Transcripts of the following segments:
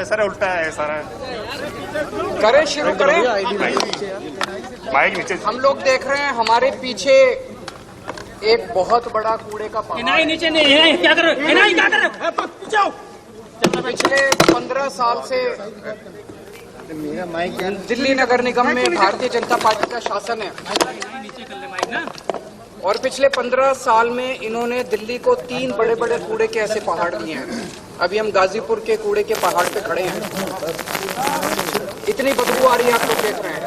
Sir उल्टा है सारा। करें, शुरू करें। माइक नीचे। हम लोग देख रहे हैं हमारे पीछे एक बहुत बड़ा कूड़े का पहाड़। नीचे नहीं, क्या कर रहे हो? क्या कर रहे हो? पिछले 15 साल से दिल्ली नगर निगम में भारतीय जनता पार्टी का शासन है और पिछले 15 साल में इन्होंने दिल्ली को 3 बड़े बड़े कूड़े के ऐसे पहाड़ दिए हैं। अभी हम गाजीपुर के कूड़े के पहाड़ पे खड़े हैं। इतनी बदबू आ रही है, आप लोग देख रहे हैं।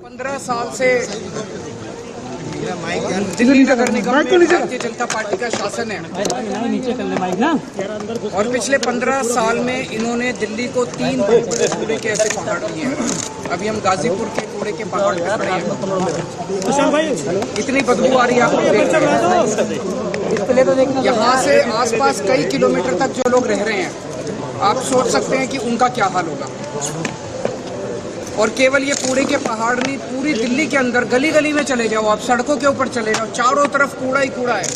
15 साल से दिल्ली नगर निगम में भारतीय जनता पार्टी का शासन है और पिछले 15 साल में इन्होंने दिल्ली को 3 बड़े बड़े कूड़े के ऐसे पहाड़ दिए हैं। अभी हम गाजीपुर के कूड़े के पहाड़ पे खड़े हैं। इतनी बदबू आ रही है, आप लोग देख रहे हैं। यहाँ से आसपास कई किलोमीटर तक जो लोग रह रहे हैं, आप सोच सकते हैं कि उनका क्या हाल होगा। और केवल ये कूड़े के पहाड़ नहीं, पूरी दिल्ली के अंदर गली गली में चले जाओ, आप सड़कों के ऊपर चले जाओ, चारों तरफ कूड़ा ही कूड़ा है।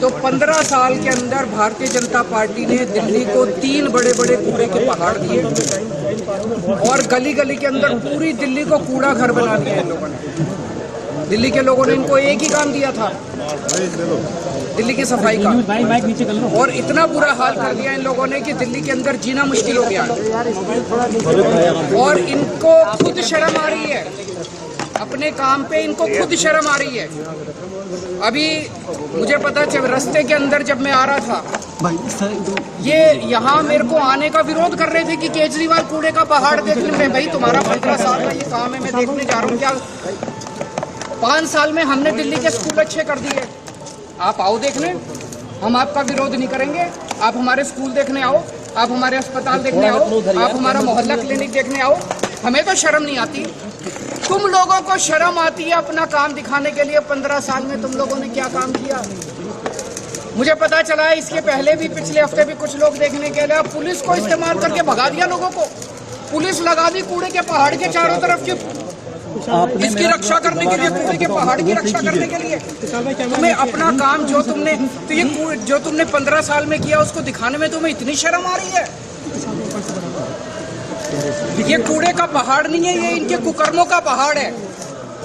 तो 15 साल के अंदर भारतीय जनता पार्टी ने दिल्ली को 3 बड़े बड़े कूड़े के पहाड़ दिए और गली गली के अंदर पूरी दिल्ली को कूड़ा घर बना दिया इन लोगों ने। दिल्ली के लोगों ने इनको एक ही काम दिया था, दिल्ली की सफाई का, और इतना बुरा हाल कर दिया इन लोगों ने कि दिल्ली के अंदर जीना मुश्किल हो गया और इनको खुद शर्म आ रही है। अपने काम पे इनको खुद शर्म आ रही है। अभी मुझे पता चल, रास्ते के अंदर जब मैं आ रहा था, ये यहाँ मेरे को आने का विरोध कर रहे थे कि केजरीवाल कूड़े का पहाड़ देखने में। भाई तुम्हारा 15 साल का ये काम है, मैं देखने जा रहा हूँ। क्या 5 साल में हमने दिल्ली के स्कूल अच्छे कर दिए, आप आओ देखने, हम आपका विरोध नहीं करेंगे। आप हमारे स्कूल देखने आओ, आप हमारे अस्पताल देखने आओ, आप हमारा मोहल्ला क्लिनिक देखने आओ। हमें तो शर्म नहीं आती, तुम लोगों को शर्म आती है अपना काम दिखाने के लिए। 15 साल में तुम लोगों ने क्या काम किया? मुझे पता चला है इसके पहले भी, पिछले हफ्ते भी कुछ लोग देखने के लिए पुलिस को इस्तेमाल करके भगा दिया लोगों को। पुलिस लगा दी कूड़े के पहाड़ के चारों तरफ की, इसकी रक्षा करने के लिए, कूड़े के पहाड़ की रक्षा करने के लिए। तुम्हें अपना काम जो तुमने 15 साल में किया उसको दिखाने में तुम्हें इतनी शर्म आ रही है? ये कूड़े का पहाड़ नहीं है, ये इनके कुकर्मों का पहाड़ है,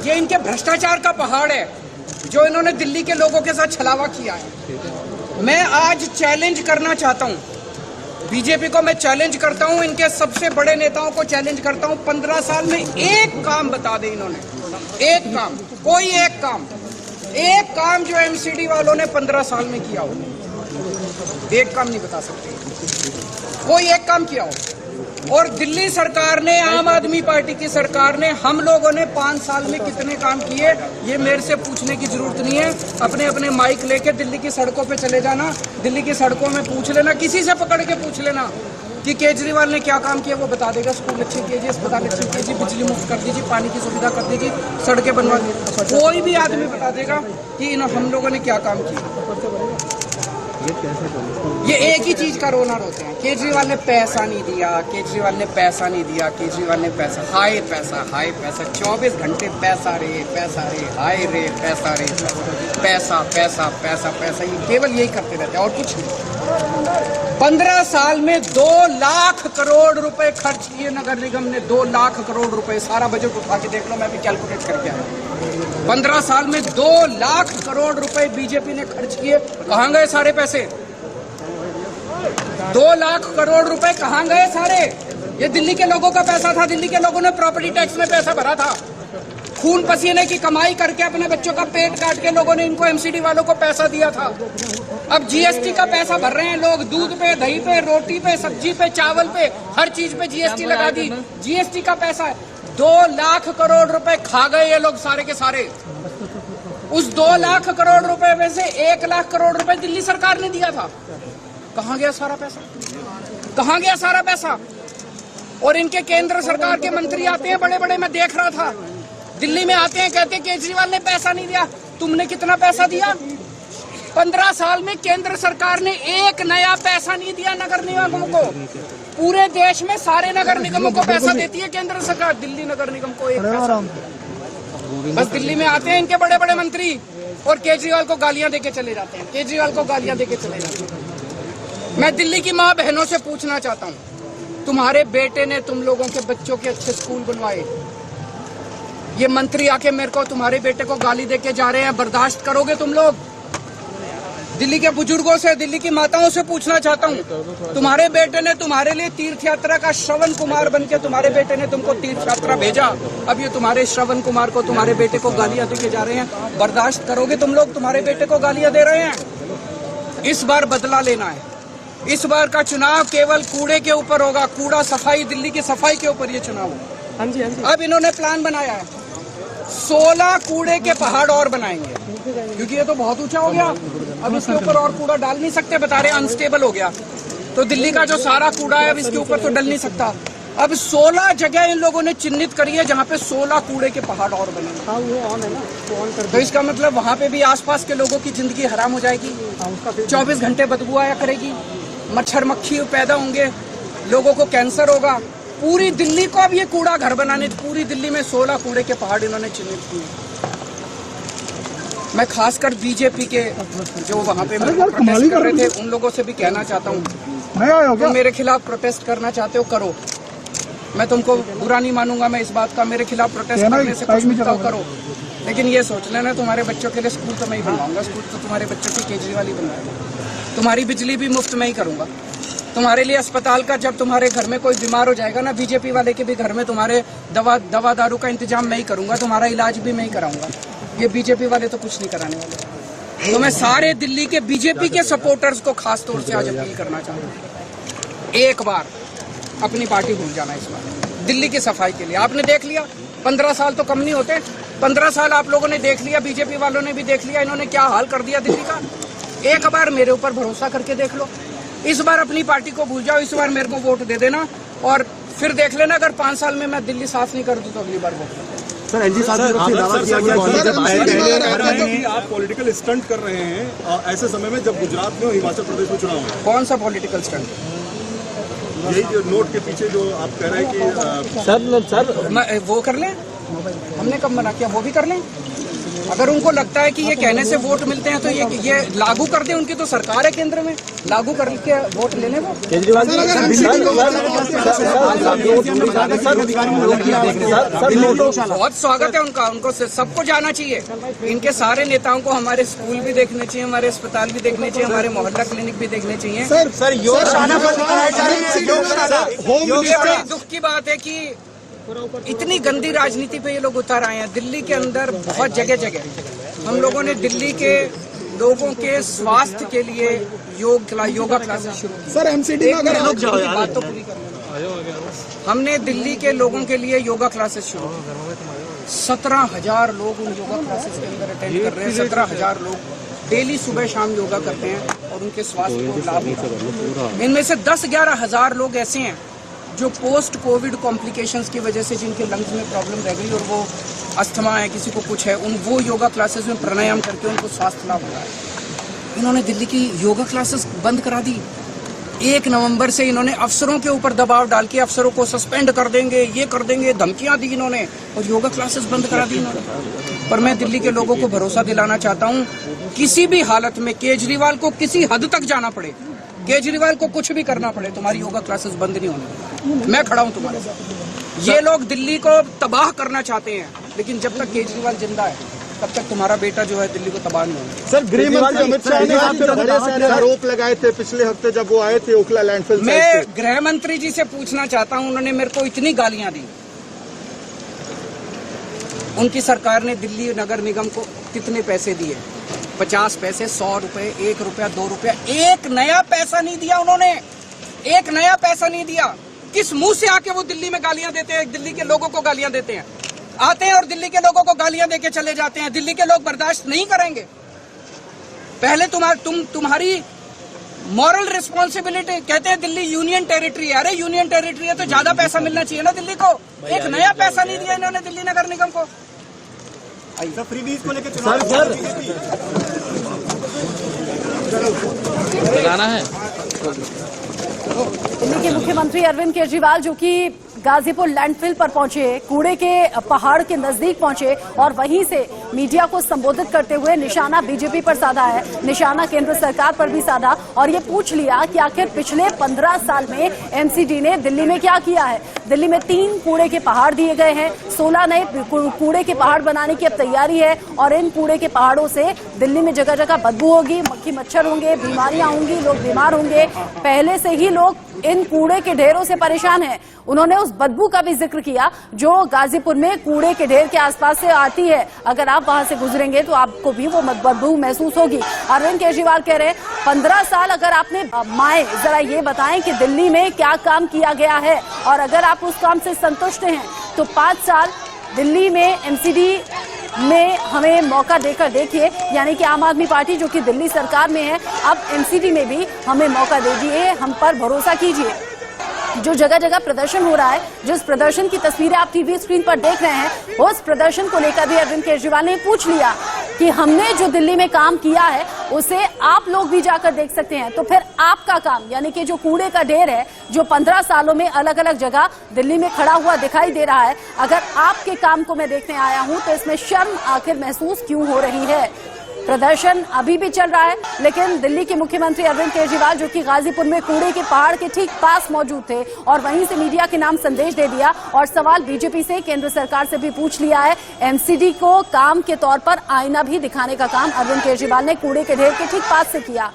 ये इनके भ्रष्टाचार का पहाड़ है जो इन्होंने दिल्ली के लोगों के साथ छलावा किया है। मैं आज चैलेंज करना चाहता हूँ बीजेपी को, मैं चैलेंज करता हूं, इनके सबसे बड़े नेताओं को चैलेंज करता हूं। 15 साल में एक काम बता दे इन्होंने, एक काम, कोई एक काम जो एमसीडी वालों ने 15 साल में किया हो। एक काम नहीं बता सकते, कोई एक काम किया हो। और दिल्ली सरकार ने, आम आदमी पार्टी की सरकार ने, हम लोगों ने 5 साल में कितने काम किए, ये मेरे से पूछने की जरूरत नहीं है। अपने अपने माइक लेके दिल्ली की सड़कों पे चले जाना, दिल्ली की सड़कों में पूछ लेना, किसी से पकड़ के पूछ लेना कि केजरीवाल ने क्या काम किया, वो बता देगा। स्कूल अच्छे कीजिए, अस्पताल अच्छे कीजिए, बिजली मुफ्त कर दीजिए, पानी की सुविधा कर दीजिए, सड़कें बनवा दीजिए, कोई भी आदमी बता देगा कि हम लोगों ने क्या काम किया। ये एक ही चीज का रोना रोते हैं, केजरीवाल ने पैसा नहीं दिया, केजरीवाल ने पैसा नहीं दिया, केजरीवाल ने पैसा, हाय पैसा, हाय पैसा, 24 घंटे पैसा रे, हाय रे, पैसा रे, पैसा पैसा पैसा पैसा, ये केवल यही करते रहते हैं और कुछ नहीं। 15 साल में 2 लाख करोड़ रुपए खर्च किए नगर निगम ने, 2 लाख करोड़ रुपए। सारा बजट उठा के देख लो, मैं भी कैलकुलेट करके आया। 15 साल में 2 लाख करोड़ रुपए बीजेपी ने खर्च किए। कहाँ गए सारे पैसे? 2 लाख करोड़ रुपए कहाँ गए सारे? ये दिल्ली के लोगों का पैसा था, दिल्ली के लोगों ने प्रॉपर्टी टैक्स में पैसा भरा था, खून पसीने की कमाई करके अपने बच्चों का पेट काट के लोगों ने इनको एमसीडी वालों को पैसा दिया था। अब जीएसटी का पैसा भर रहे हैं लोग, दूध पे, दही पे, रोटी पे, सब्जी पे, चावल पे, हर चीज पे जीएसटी लगा दी। जीएसटी का पैसा है। 2 लाख करोड़ रुपए खा गए ये लोग सारे के सारे। उस 2 लाख करोड़ रुपए में से 1 लाख करोड़ रुपए दिल्ली सरकार ने दिया था। कहाँ गया सारा पैसा? कहाँ गया सारा पैसा? और इनके केंद्र सरकार के मंत्री आते हैं बड़े बड़े, मैं देख रहा था, दिल्ली में आते हैं, कहते हैं केजरीवाल ने पैसा नहीं दिया। तुमने कितना पैसा दिया? 15 साल में केंद्र सरकार ने एक नया पैसा नहीं दिया नगर निगमों को। पूरे देश में सारे नगर निगमों को पैसा देती है केंद्र सरकार, दिल्ली नगर निगम को एक पैसा। बस दिल्ली में आते हैं इनके बड़े बड़े मंत्री और केजरीवाल को गालियां देके चले जाते हैं, केजरीवाल को गालियां देके चले जाते हैं। मैं दिल्ली की माँ बहनों से पूछना चाहता हूँ, तुम्हारे बेटे ने तुम लोगों के बच्चों के अच्छे स्कूल बनवाए, ये मंत्री आके मेरे को तुम्हारे बेटे को गाली देके जा रहे हैं, बर्दाश्त करोगे तुम लोग? दिल्ली के बुजुर्गों से, दिल्ली की माताओं से पूछना चाहता हूँ, तुम्हारे बेटे ने तुम्हारे लिए तीर्थ यात्रा का श्रवण कुमार बनके तुम्हारे बेटे ने तुमको तीर्थ यात्रा भेजा, अब ये तुम्हारे श्रवण कुमार को, तुम्हारे बेटे को गालियां देके जा रहे हैं, बर्दाश्त करोगे तुम लोग? तुम्हारे बेटे को गालियां दे रहे हैं। इस बार बदला लेना है। इस बार का चुनाव केवल कूड़े के ऊपर होगा, कूड़ा सफाई, दिल्ली की सफाई के ऊपर ये चुनाव होगा। अब इन्होंने प्लान बनाया है, 16 कूड़े के पहाड़ और बनाएंगे, क्योंकि ये तो बहुत ऊंचा हो गया, अब इसके ऊपर और कूड़ा डाल नहीं सकते, बता रहे अनस्टेबल हो गया, तो दिल्ली का जो सारा कूड़ा है अब इसके ऊपर तो डल नहीं सकता। अब 16 जगह इन लोगों ने चिन्हित करी है जहाँ पे 16 कूड़े के पहाड़ और बनेंगे। तो इसका मतलब वहाँ पे भी आसपास के लोगों की जिंदगी हराम हो जाएगी, 24 घंटे बदबू आया करेगी, मच्छर मक्खी पैदा होंगे, लोगों को कैंसर होगा। पूरी दिल्ली को अब ये कूड़ा घर बनाने, पूरी दिल्ली में 16 कूड़े के पहाड़ इन्होंने चिन्हित किए। मैं खासकर बीजेपी के जो वहाँ पे प्रोटेस्ट कर रहे थे उन लोगों से भी कहना चाहता हूँ, तुम मेरे खिलाफ प्रोटेस्ट करना चाहते हो करो, मैं तुमको बुरा नहीं मानूंगा, मैं इस बात का, मेरे खिलाफ प्रोटेस्ट करने से कुछ मिलता हो करो, लेकिन ये सोच लेना तुम्हारे बच्चों के लिए स्कूल तो मैं ही बनवाऊंगा, स्कूल तो तुम्हारे बच्चों की केजरीवाल ही बनवाएगा, तुम्हारी बिजली भी मुफ्त में ही करूंगा, तुम्हारे लिए अस्पताल का, जब तुम्हारे घर में कोई बीमार हो जाएगा ना, बीजेपी वाले के भी घर में तुम्हारे दवा दारू का इंतजाम मैं ही करूंगा, तुम्हारा इलाज भी मैं ही कराऊंगा। ये बीजेपी वाले तो कुछ नहीं कराने वाले। तो मैं सारे दिल्ली के बीजेपी के सपोर्टर्स को खास तौर से आज अपील करना चाहता हूँ, एक बार अपनी पार्टी भूल जाना इस बार दिल्ली की सफाई के लिए। आपने देख लिया, 15 साल तो कम नहीं होते, 15 साल आप लोगों ने देख लिया, बीजेपी वालों ने भी देख लिया, इन्होंने क्या हाल कर दिया दिल्ली का। एक बार मेरे ऊपर भरोसा करके देख लो, इस बार अपनी पार्टी को भूल जाओ, इस बार मेरे को वोट दे देना और फिर देख लेना, अगर 5 साल में मैं दिल्ली साफ नहीं कर दूं तो अगली बार वोट। सर एनजी साहब आप पॉलिटिकल स्टंट कर रहे हैं ऐसे समय में जब गुजरात में और हिमाचल प्रदेश में चुनाव है। कौन सा पॉलिटिकल स्टंट? यही जो नोट के पीछे जो आप कह रहे हैं कि सर वो कर लें, हमने कब मना किया, वो भी कर लें। अगर उनको लगता है कि ये कहने से वोट मिलते हैं तो ये लागू कर दें, उनकी तो सरकार है केंद्र में, लागू करके वोट लेने वो। केजरीवाल बहुत स्वागत है उनका, उनको सबको जाना चाहिए, इनके सारे नेताओं को हमारे स्कूल भी देखने चाहिए, हमारे अस्पताल भी देखने चाहिए, हमारे मोहल्ला क्लिनिक भी देखने चाहिए। बड़ी दुख की बात है कि इतनी गंदी राजनीति पे ये लोग उतर आए हैं। दिल्ली के अंदर बहुत जगह जगह हम लोगों ने दिल्ली के लोगों के स्वास्थ्य के लिए योगा क्लासेस शुरू की। सर एमसीडी में बात तो पूरी करनी। हमने दिल्ली के लोगों के लिए योगा क्लासेस शुरू की, 17,000 लोग उन योगा क्लासेस के अंदर अटेंड कर रहे हैं। 17,000 लोग डेली सुबह शाम योगा करते हैं और उनके स्वास्थ्य को लाभ होता है। इनमें से 10-11 हजार लोग ऐसे हैं जो पोस्ट कोविड कॉम्प्लिकेशंस की वजह से जिनके लंग्स में प्रॉब्लम रह गई और वो अस्थमा है, किसी को कुछ है, वो योगा क्लासेस में प्राणायाम करके उनको स्वास्थ्य लाभ हो रहा है। इन्होंने दिल्ली की योगा क्लासेस बंद करा दी। 1 नवंबर से इन्होंने अफसरों के ऊपर दबाव डाल के अफसरों को सस्पेंड कर देंगे, ये कर देंगे, धमकियां दी इन्होंने और योगा क्लासेस बंद करा दी इन्होंने। पर मैं दिल्ली के लोगों को भरोसा दिलाना चाहता हूँ, किसी भी हालत में केजरीवाल को किसी हद तक जाना पड़े, केजरीवाल को कुछ भी करना पड़े, तुम्हारी योगा क्लासेस बंद नहीं होने। मैं खड़ा हूं तुम्हारे साथ। ये लोग दिल्ली को तबाह करना चाहते हैं, लेकिन जब तक केजरीवाल जिंदा है तब तक तुम्हारा बेटा जो है दिल्ली को तबाह नहीं होगा। सर गृह मंत्री अमित शाह ने आप पे बड़े सारे आरोप लगाए थे पिछले हफ्ते जब वो आए थे ओखला लैंडफिल। मैं गृह मंत्री जी से पूछना चाहता हूं, उन्होंने मेरे को इतनी गालियां दी, उनकी सरकार ने दिल्ली नगर निगम को कितने पैसे दिए? 50 पैसे, 100 रुपए, 1 रुपया, 2 रुपया, एक नया पैसा नहीं दिया उन्होंने, एक नया पैसा नहीं दिया। किस मुंह से आके वो दिल्ली में गालियां देते हैं, दिल्ली के लोगों को गालियां देते हैं, आते हैं और दिल्ली के लोगों को गालियां देके चले जाते हैं। दिल्ली के लोग बर्दाश्त नहीं करेंगे। पहले तुम्हारी मॉरल रिस्पॉन्सिबिलिटी, कहते हैं दिल्ली यूनियन टेरिटरी है, अरे यूनियन टेरिटरी है तो ज्यादा पैसा मिलना चाहिए ना दिल्ली को। एक नया पैसा नहीं दिया इन्होंने दिल्ली नगर निगम को। फ्रीबीज को लेकर लगाना है। दिल्ली के मुख्यमंत्री अरविंद केजरीवाल जो कि गाजीपुर लैंडफिल पर पहुंचे, कूड़े के पहाड़ के नजदीक पहुंचे और वहीं से मीडिया को संबोधित करते हुए निशाना बीजेपी पर साधा है, निशाना केंद्र सरकार पर भी साधा और ये पूछ लिया कि आखिर पिछले 15 साल में एमसीडी ने दिल्ली में क्या किया है। दिल्ली में 3 कूड़े के पहाड़ दिए गए हैं, 16 नए कूड़े के पहाड़ बनाने की अब तैयारी है और इन कूड़े के पहाड़ों से दिल्ली में जगह जगह बदबू होगी, मक्खी मच्छर होंगे, बीमारियां होंगी, लोग बीमार होंगे। पहले से ही लोग इन कूड़े के ढेरों से परेशान हैं। उन्होंने उस बदबू का भी जिक्र किया जो गाजीपुर में कूड़े के ढेर के आसपास से आती है। अगर आप वहां से गुजरेंगे तो आपको भी वो बदबू महसूस होगी। अरविंद केजरीवाल कह रहे हैं 15 साल अगर आपने माए जरा ये बताएं कि दिल्ली में क्या काम किया गया है और अगर आप उस काम से संतुष्ट हैं तो 5 साल दिल्ली में एमसीडी में हमें मौका देकर देखिए, यानी कि आम आदमी पार्टी जो कि दिल्ली सरकार में है अब एमसीडी में भी हमें मौका दीजिए, हम पर भरोसा कीजिए। जो जगह जगह प्रदर्शन हो रहा है, जिस प्रदर्शन की तस्वीरें आप टीवी स्क्रीन पर देख रहे हैं, उस प्रदर्शन को लेकर भी अरविंद केजरीवाल ने पूछ लिया कि हमने जो दिल्ली में काम किया है उसे आप लोग भी जाकर देख सकते हैं। तो फिर आपका काम यानी कि जो कूड़े का ढेर है जो 15 सालों में अलग अलग जगह दिल्ली में खड़ा हुआ दिखाई दे रहा है, अगर आपके काम को मैं देखने आया हूं तो इसमें शर्म आखिर महसूस क्यों हो रही है। प्रदर्शन अभी भी चल रहा है, लेकिन दिल्ली के मुख्यमंत्री अरविंद केजरीवाल जो कि गाजीपुर में कूड़े के पहाड़ के ठीक पास मौजूद थे और वहीं से मीडिया के नाम संदेश दे दिया और सवाल बीजेपी से, केंद्र सरकार से भी पूछ लिया है। एमसीडी को काम के तौर पर आईना भी दिखाने का काम अरविंद केजरीवाल ने कूड़े के ढेर के ठीक पास से किया।